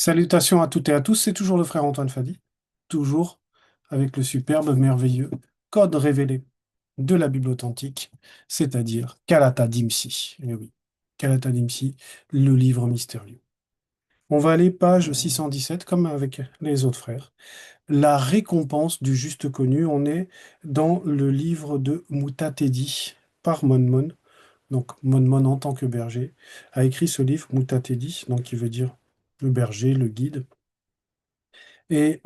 Salutations à toutes et à tous, c'est toujours le frère Antoine Fadi, toujours avec le superbe, merveilleux code révélé de la Bible authentique, c'est-à-dire Kalata Dimsi. Eh oui, Kalata Dimsi, le livre mystérieux. On va aller page 617, comme avec les autres frères. La récompense du juste connu, on est dans le livre de Mutatedi par Monmon. Donc Monmon en tant que berger a écrit ce livre, Mutatedi, donc qui veut dire le berger, le guide. Et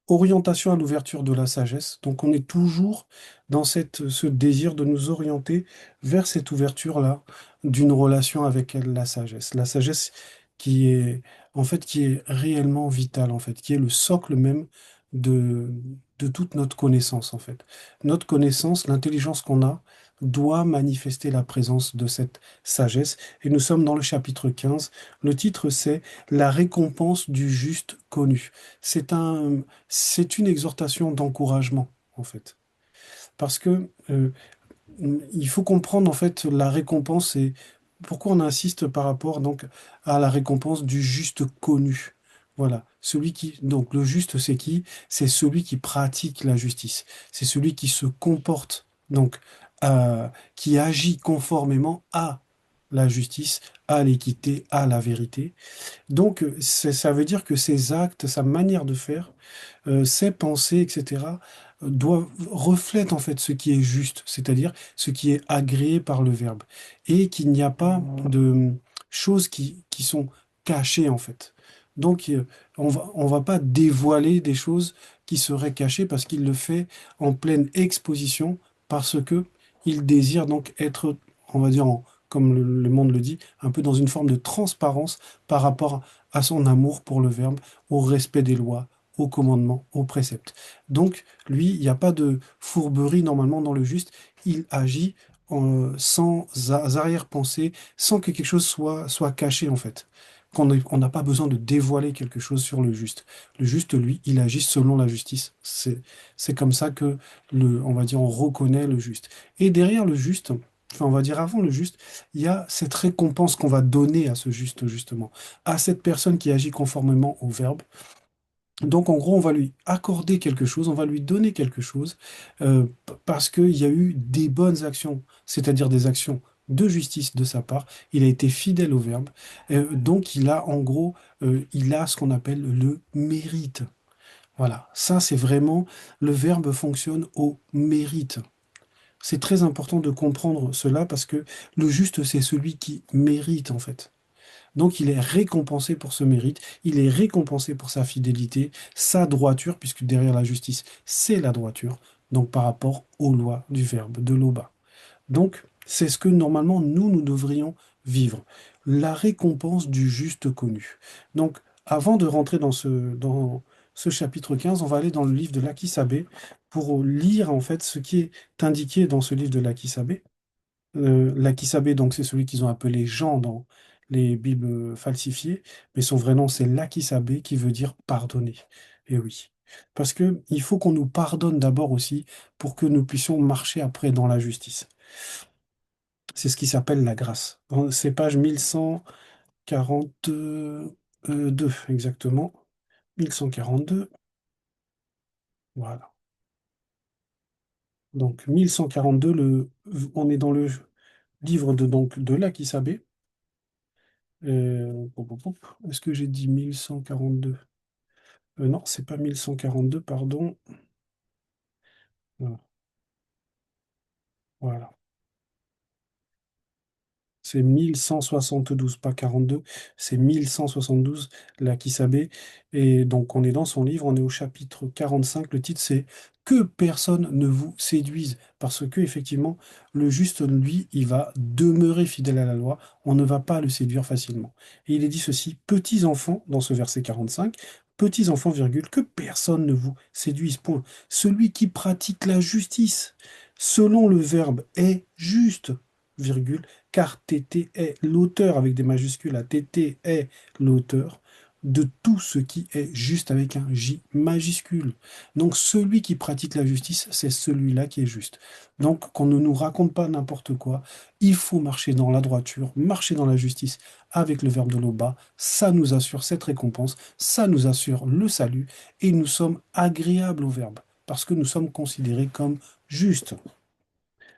orientation à l'ouverture de la sagesse. Donc on est toujours dans ce désir de nous orienter vers cette ouverture-là d'une relation avec elle, la sagesse. La sagesse qui est en fait qui est réellement vitale en fait, qui est le socle même de, de toute notre connaissance en fait. Notre connaissance, l'intelligence qu'on a, doit manifester la présence de cette sagesse. Et nous sommes dans le chapitre 15. Le titre c'est La récompense du juste connu. C'est c'est une exhortation d'encouragement, en fait. Parce que il faut comprendre, en fait, la récompense et pourquoi on insiste par rapport, donc, à la récompense du juste connu. Voilà. Donc, le juste, c'est qui? C'est celui qui pratique la justice. C'est celui qui se comporte, donc, qui agit conformément à la justice, à l'équité, à la vérité. Donc, ça veut dire que ses actes, sa manière de faire, ses pensées, etc., reflètent en fait ce qui est juste, c'est-à-dire ce qui est agréé par le Verbe, et qu'il n'y a pas de choses qui sont cachées en fait. Donc, on va pas dévoiler des choses qui seraient cachées parce qu'il le fait en pleine exposition, parce que il désire donc être, on va dire, comme le monde le dit, un peu dans une forme de transparence par rapport à son amour pour le Verbe, au respect des lois, aux commandements, aux préceptes. Donc, lui, il n'y a pas de fourberie normalement dans le juste. Il agit sans arrière-pensée, sans que quelque chose soit caché en fait. On n'a pas besoin de dévoiler quelque chose sur le juste. Le juste, lui, il agit selon la justice. C'est comme ça que on va dire, on reconnaît le juste. Et derrière le juste, enfin, on va dire avant le juste, il y a cette récompense qu'on va donner à ce juste, justement, à cette personne qui agit conformément au Verbe. Donc, en gros, on va lui accorder quelque chose, on va lui donner quelque chose, parce qu'il y a eu des bonnes actions, c'est-à-dire des actions de justice de sa part. Il a été fidèle au Verbe. Donc, il a, en gros, il a ce qu'on appelle le mérite. Voilà, ça, c'est vraiment, le Verbe fonctionne au mérite. C'est très important de comprendre cela parce que le juste, c'est celui qui mérite, en fait. Donc il est récompensé pour ce mérite, il est récompensé pour sa fidélité, sa droiture, puisque derrière la justice, c'est la droiture, donc par rapport aux lois du Verbe, de l'Oba. Donc c'est ce que normalement nous devrions vivre, la récompense du juste connu. Donc avant de rentrer dans ce chapitre 15, on va aller dans le livre de l'Akisabé pour lire en fait ce qui est indiqué dans ce livre de l'Akisabé. L'Akisabé, donc, c'est celui qu'ils ont appelé Jean dans les Bibles falsifiées, mais son vrai nom, c'est l'Akisabé, qui veut dire pardonner. Et oui. Parce que il faut qu'on nous pardonne d'abord aussi pour que nous puissions marcher après dans la justice. C'est ce qui s'appelle la grâce. C'est page 1142, exactement. 1142, voilà. Donc 1142, on est dans le livre de l'Akisabé. Pop, pop, pop. Est-ce que j'ai dit 1142? Non, c'est pas 1142, pardon. Voilà. Voilà. C'est 1172, pas 42, c'est 1172, la Kisabé. Et donc, on est dans son livre, on est au chapitre 45. Le titre, c'est Que personne ne vous séduise. Parce que, effectivement, le juste, lui, il va demeurer fidèle à la loi. On ne va pas le séduire facilement. Et il est dit ceci, petits enfants, dans ce verset 45, petits enfants, virgule, que personne ne vous séduise, point. Celui qui pratique la justice, selon le verbe, est juste, virgule, car TT est l'auteur avec des majuscules, à TT est l'auteur de tout ce qui est juste avec un J majuscule. Donc celui qui pratique la justice, c'est celui-là qui est juste. Donc qu'on ne nous raconte pas n'importe quoi, il faut marcher dans la droiture, marcher dans la justice avec le verbe de Loba, ça nous assure cette récompense, ça nous assure le salut, et nous sommes agréables au verbe, parce que nous sommes considérés comme justes.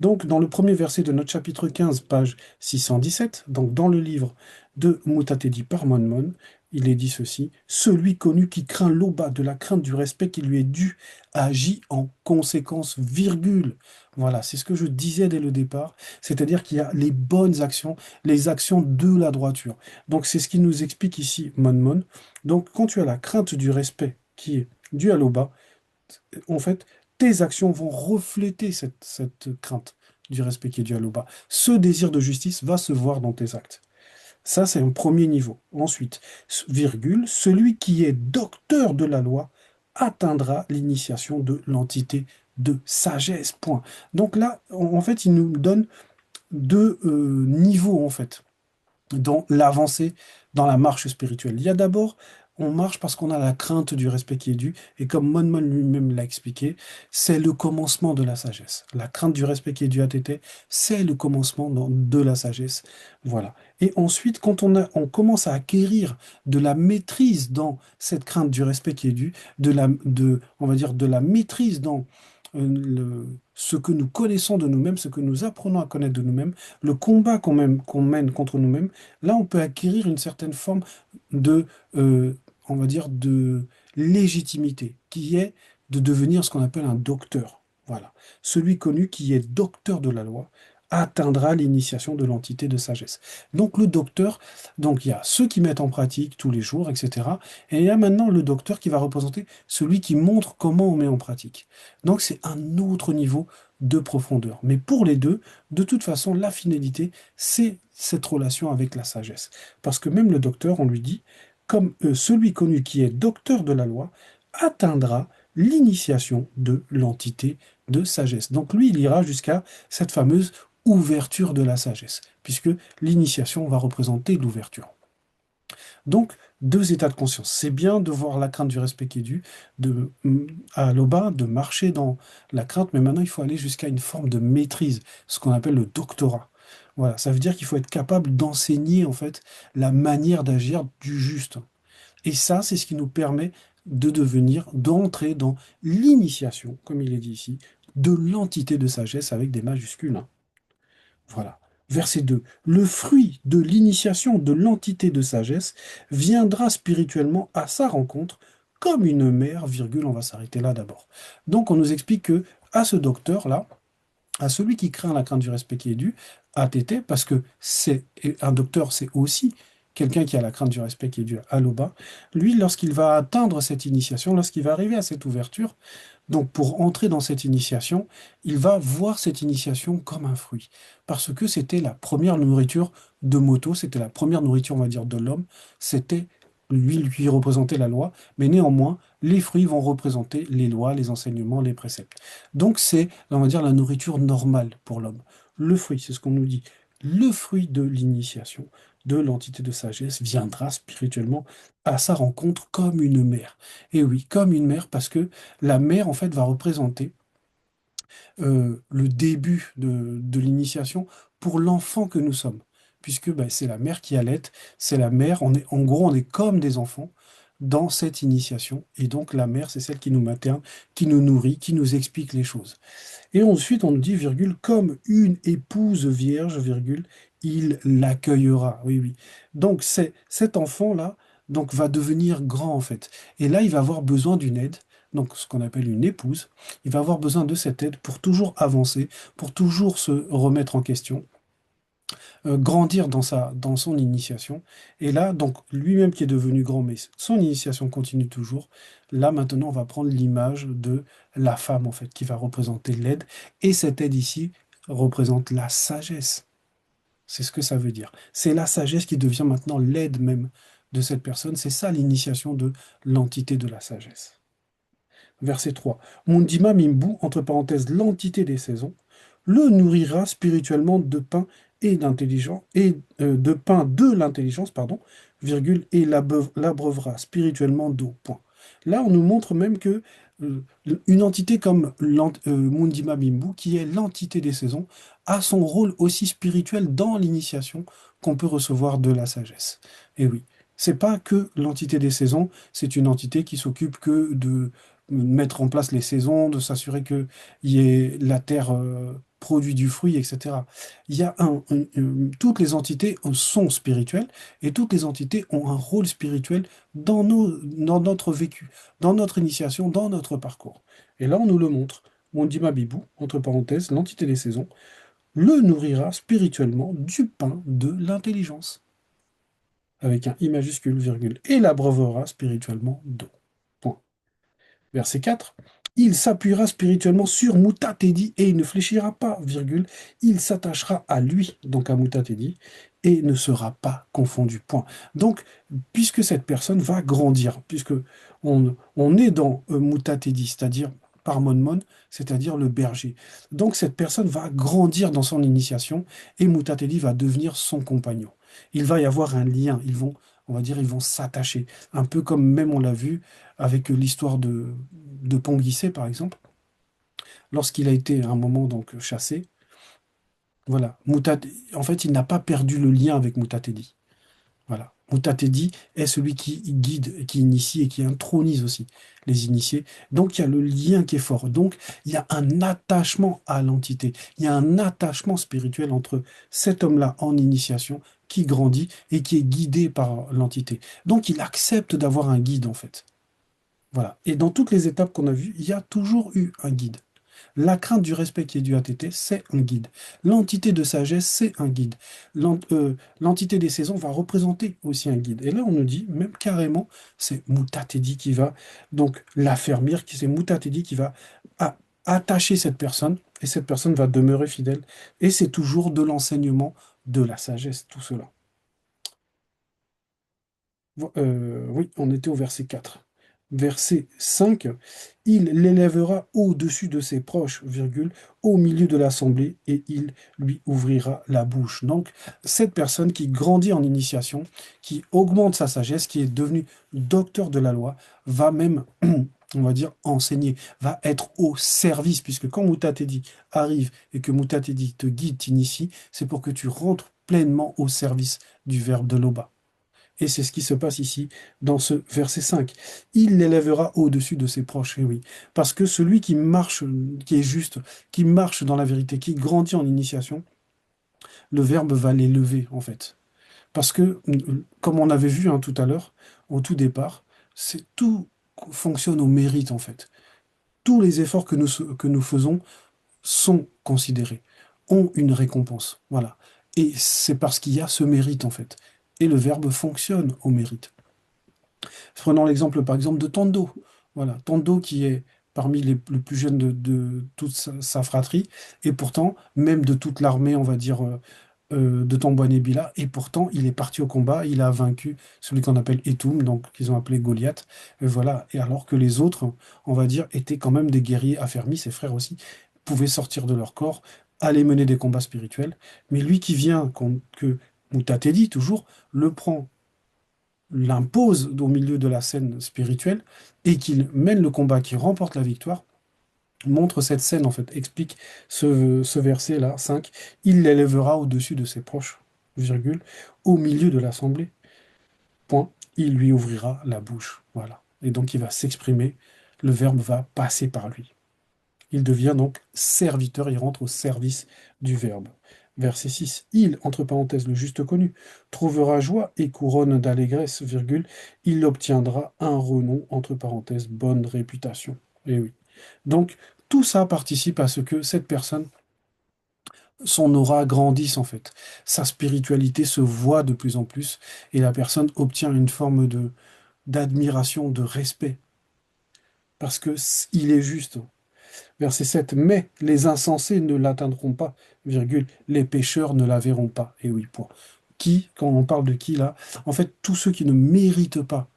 Donc, dans le premier verset de notre chapitre 15, page 617, donc dans le livre de Mutatedi par Monmon, il est dit ceci: celui connu qui craint l'aube de la crainte du respect qui lui est dû agit en conséquence, virgule. Voilà, c'est ce que je disais dès le départ, c'est-à-dire qu'il y a les bonnes actions, les actions de la droiture. Donc, c'est ce qui nous explique ici Monmon. Donc, quand tu as la crainte du respect qui est due à l'aube, en fait, tes actions vont refléter cette crainte du respect qui est dû à l'Oba. Ce désir de justice va se voir dans tes actes. Ça, c'est un premier niveau. Ensuite, virgule, celui qui est docteur de la loi atteindra l'initiation de l'entité de sagesse. Point. Donc là, en fait, il nous donne deux niveaux, en fait dans l'avancée, dans la marche spirituelle. Il y a d'abord, on marche parce qu'on a la crainte du respect qui est dû, et comme Mon lui-même l'a expliqué, c'est le commencement de la sagesse. La crainte du respect qui est dû à Tété, c'est le commencement de la sagesse. Voilà. Et ensuite, quand on commence à acquérir de la maîtrise dans cette crainte du respect qui est dû, on va dire, de la maîtrise dans ce que nous connaissons de nous-mêmes, ce que nous apprenons à connaître de nous-mêmes, le combat qu'on mène contre nous-mêmes, là, on peut acquérir une certaine forme de, on va dire, de légitimité, qui est de devenir ce qu'on appelle un docteur. Voilà. Celui connu qui est docteur de la loi atteindra l'initiation de l'entité de sagesse. Donc le docteur, donc il y a ceux qui mettent en pratique tous les jours, etc. Et il y a maintenant le docteur qui va représenter celui qui montre comment on met en pratique. Donc c'est un autre niveau de profondeur. Mais pour les deux, de toute façon, la finalité, c'est cette relation avec la sagesse. Parce que même le docteur, on lui dit, comme celui connu qui est docteur de la loi, atteindra l'initiation de l'entité de sagesse. Donc lui, il ira jusqu'à cette fameuse ouverture de la sagesse, puisque l'initiation va représenter l'ouverture. Donc, deux états de conscience. C'est bien de voir la crainte du respect qui est due, à l'aubin, de marcher dans la crainte, mais maintenant il faut aller jusqu'à une forme de maîtrise, ce qu'on appelle le doctorat. Voilà, ça veut dire qu'il faut être capable d'enseigner en fait la manière d'agir du juste. Et ça, c'est ce qui nous permet de devenir, d'entrer dans l'initiation, comme il est dit ici, de l'entité de sagesse avec des majuscules, hein. Voilà. Verset 2. Le fruit de l'initiation de l'entité de sagesse viendra spirituellement à sa rencontre comme une mère, virgule, on va s'arrêter là d'abord. Donc on nous explique que à ce docteur-là, à celui qui craint la crainte du respect qui est dû, ATT, parce que c'est un docteur, c'est aussi quelqu'un qui a la crainte du respect qui est dû à l'Oba, lui, lorsqu'il va atteindre cette initiation, lorsqu'il va arriver à cette ouverture, donc pour entrer dans cette initiation, il va voir cette initiation comme un fruit, parce que c'était la première nourriture de Moto, c'était la première nourriture, on va dire, de l'homme, c'était lui représentait la loi, mais néanmoins, les fruits vont représenter les lois, les enseignements, les préceptes. Donc c'est, on va dire, la nourriture normale pour l'homme. Le fruit, c'est ce qu'on nous dit. Le fruit de l'initiation, de l'entité de sagesse, viendra spirituellement à sa rencontre comme une mère. Et oui, comme une mère, parce que la mère, en fait, va représenter le début de l'initiation pour l'enfant que nous sommes. Puisque bah, c'est la mère qui allait, c'est la mère, en gros, on est comme des enfants dans cette initiation. Et donc la mère, c'est celle qui nous materne, qui nous nourrit, qui nous explique les choses. Et ensuite, on nous dit, virgule, comme une épouse vierge, virgule, il l'accueillera. Oui, oui. Donc, cet enfant-là, donc, va devenir grand, en fait. Et là, il va avoir besoin d'une aide, donc ce qu'on appelle une épouse. Il va avoir besoin de cette aide pour toujours avancer, pour toujours se remettre en question, grandir dans son initiation. Et là, donc, lui-même qui est devenu grand, mais son initiation continue toujours. Là, maintenant, on va prendre l'image de la femme, en fait, qui va représenter l'aide. Et cette aide ici représente la sagesse. C'est ce que ça veut dire. C'est la sagesse qui devient maintenant l'aide même de cette personne. C'est ça l'initiation de l'entité de la sagesse. Verset 3. Mundima Mimbu, entre parenthèses, l'entité des saisons, le nourrira spirituellement de pain et d'intelligence, et de pain de l'intelligence, pardon, virgule, et l'abreuvera spirituellement d'eau. Point. Là, on nous montre même que une entité comme Mundima Mimbu, qui est l'entité des saisons, a son rôle aussi spirituel dans l'initiation qu'on peut recevoir de la sagesse. Et oui, c'est pas que l'entité des saisons, c'est une entité qui s'occupe que de mettre en place les saisons, de s'assurer que la terre produit du fruit, etc. Il y a toutes les entités sont spirituelles et toutes les entités ont un rôle spirituel dans notre vécu, dans notre initiation, dans notre parcours. Et là, on nous le montre. On dit Mabibou, entre parenthèses, l'entité des saisons, le nourrira spirituellement du pain de l'intelligence, avec un I majuscule, virgule, et l'abreuvera spirituellement d'eau. Point. Verset 4. Il s'appuiera spirituellement sur Moutatedi et il ne fléchira pas, virgule. Il s'attachera à lui, donc à Moutatedi, et ne sera pas confondu. Point. Donc, puisque cette personne va grandir, puisque on est dans Moutatedi, c'est-à-dire par Monmon, c'est-à-dire le berger. Donc, cette personne va grandir dans son initiation et Moutatedi va devenir son compagnon. Il va y avoir un lien, on va dire, ils vont s'attacher. Un peu comme même on l'a vu avec l'histoire de Pont-Guisset, par exemple, lorsqu'il a été à un moment donc chassé, voilà, en fait, il n'a pas perdu le lien avec Moutatedi. Voilà. Moutatedi est celui qui guide, qui initie et qui intronise aussi les initiés. Donc il y a le lien qui est fort. Donc il y a un attachement à l'entité. Il y a un attachement spirituel entre cet homme-là en initiation qui grandit et qui est guidé par l'entité. Donc il accepte d'avoir un guide en fait. Voilà. Et dans toutes les étapes qu'on a vues, il y a toujours eu un guide. La crainte du respect qui est due à Tété, c'est un guide. L'entité de sagesse, c'est un guide. L'entité des saisons va représenter aussi un guide. Et là, on nous dit, même carrément, c'est Moutatedi qui va, donc l'affermir, c'est Moutatedi qui va a- attacher cette personne, et cette personne va demeurer fidèle. Et c'est toujours de l'enseignement, de la sagesse, tout cela. Oui, on était au verset 4. Verset 5, il l'élèvera au-dessus de ses proches, virgule, au milieu de l'assemblée, et il lui ouvrira la bouche. Donc, cette personne qui grandit en initiation, qui augmente sa sagesse, qui est devenue docteur de la loi, va même, on va dire, enseigner, va être au service, puisque quand Moutatedi arrive et que Moutatedi te guide, t'initie, c'est pour que tu rentres pleinement au service du verbe de l'Oba. Et c'est ce qui se passe ici dans ce verset 5. Il l'élèvera au-dessus de ses proches, et oui. Parce que celui qui marche, qui est juste, qui marche dans la vérité, qui grandit en initiation, le Verbe va l'élever, en fait. Parce que, comme on avait vu tout à l'heure, au tout départ, c'est tout fonctionne au mérite, en fait. Tous les efforts que nous faisons sont considérés, ont une récompense. Voilà. Et c'est parce qu'il y a ce mérite, en fait. Et le Verbe fonctionne au mérite. Prenons l'exemple, par exemple, de Tando. Voilà, Tando qui est parmi le plus jeune de toute sa fratrie, et pourtant, même de toute l'armée, on va dire, de Tambouanébila, et pourtant, il est parti au combat, il a vaincu celui qu'on appelle Etum, donc qu'ils ont appelé Goliath. Et voilà, et alors que les autres, on va dire, étaient quand même des guerriers affermis, ses frères aussi, pouvaient sortir de leur corps, aller mener des combats spirituels. Mais lui qui vient, que Moutatedi, toujours, le prend l'impose au milieu de la scène spirituelle et qu'il mène le combat, qu'il remporte la victoire, montre cette scène en fait, explique ce verset-là, 5. Il l'élèvera au-dessus de ses proches, virgule, au milieu de l'assemblée, point, il lui ouvrira la bouche, voilà. Et donc il va s'exprimer, le verbe va passer par lui. Il devient donc serviteur, il rentre au service du Verbe. Verset 6. Il, entre parenthèses, le juste connu, trouvera joie et couronne d'allégresse, virgule, il obtiendra un renom, entre parenthèses, bonne réputation. Et oui. Donc, tout ça participe à ce que cette personne, son aura grandisse en fait. Sa spiritualité se voit de plus en plus et la personne obtient une forme d'admiration, de respect, parce que il est juste. Verset 7. Mais les insensés ne l'atteindront pas, virgule, les pécheurs ne la verront pas. Et oui, point. Qui, quand on parle de qui là, en fait, tous ceux qui ne méritent pas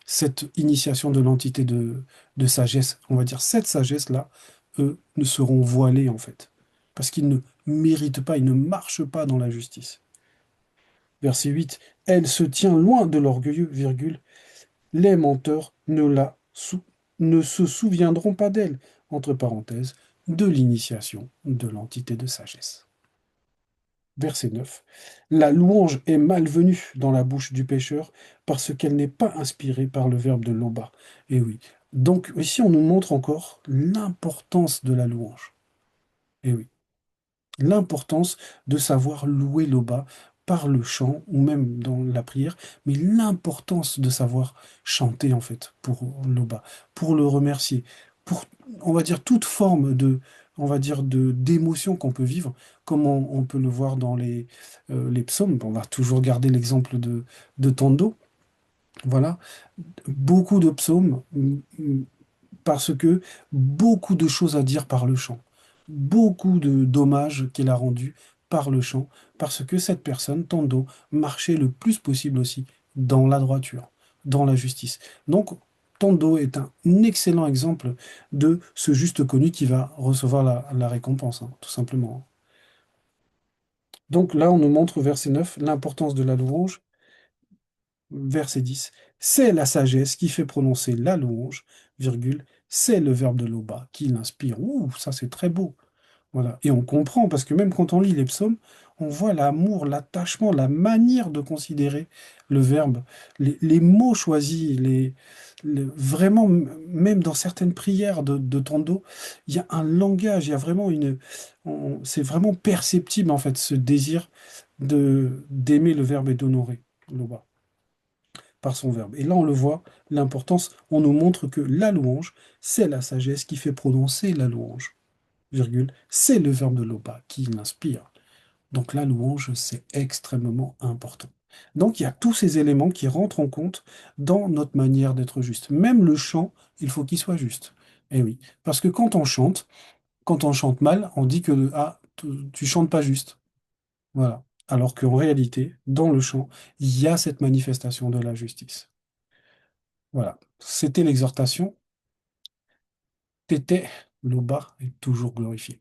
cette initiation de l'entité de sagesse, on va dire cette sagesse-là, eux, ne seront voilés en fait. Parce qu'ils ne méritent pas, ils ne marchent pas dans la justice. Verset 8. Elle se tient loin de l'orgueilleux, virgule, les menteurs ne se souviendront pas d'elle, entre parenthèses, de l'initiation de l'entité de sagesse. Verset 9. La louange est malvenue dans la bouche du pécheur parce qu'elle n'est pas inspirée par le verbe de Loba. Et oui. Donc ici, on nous montre encore l'importance de la louange. Et oui. L'importance de savoir louer Loba par le chant ou même dans la prière, mais l'importance de savoir chanter en fait pour Loba, pour le remercier, pour, on va dire, toute forme de, on va dire, d'émotion qu'on peut vivre, comme on peut le voir dans les psaumes. On va toujours garder l'exemple de Tando. Voilà, beaucoup de psaumes parce que beaucoup de choses à dire par le chant, beaucoup de dommages qu'il a rendus par le chant, parce que cette personne, Tando, marchait le plus possible aussi dans la droiture, dans la justice. Donc, Tando est un excellent exemple de ce juste connu qui va recevoir la récompense, hein, tout simplement. Donc là, on nous montre, verset 9, l'importance de la louange. Verset 10, c'est la sagesse qui fait prononcer la louange, virgule, c'est le verbe de Loba qui l'inspire. Ouh, ça c'est très beau. Voilà. Et on comprend, parce que même quand on lit les psaumes, on voit l'amour, l'attachement, la manière de considérer le verbe, les mots choisis, vraiment, même dans certaines prières de Tondo, il y a un langage, il y a vraiment c'est vraiment perceptible en fait, ce désir d'aimer le verbe et d'honorer Loba par son verbe. Et là, on le voit, l'importance, on nous montre que la louange, c'est la sagesse qui fait prononcer la louange, virgule, c'est le verbe de Loba qui l'inspire. Donc la louange, c'est extrêmement important. Donc il y a tous ces éléments qui rentrent en compte dans notre manière d'être juste. Même le chant, il faut qu'il soit juste. Eh oui, parce que quand on chante mal, on dit que ah, tu chantes pas juste. Voilà. Alors qu'en réalité, dans le chant, il y a cette manifestation de la justice. Voilà, c'était l'exhortation. Tété, Loba est toujours glorifié.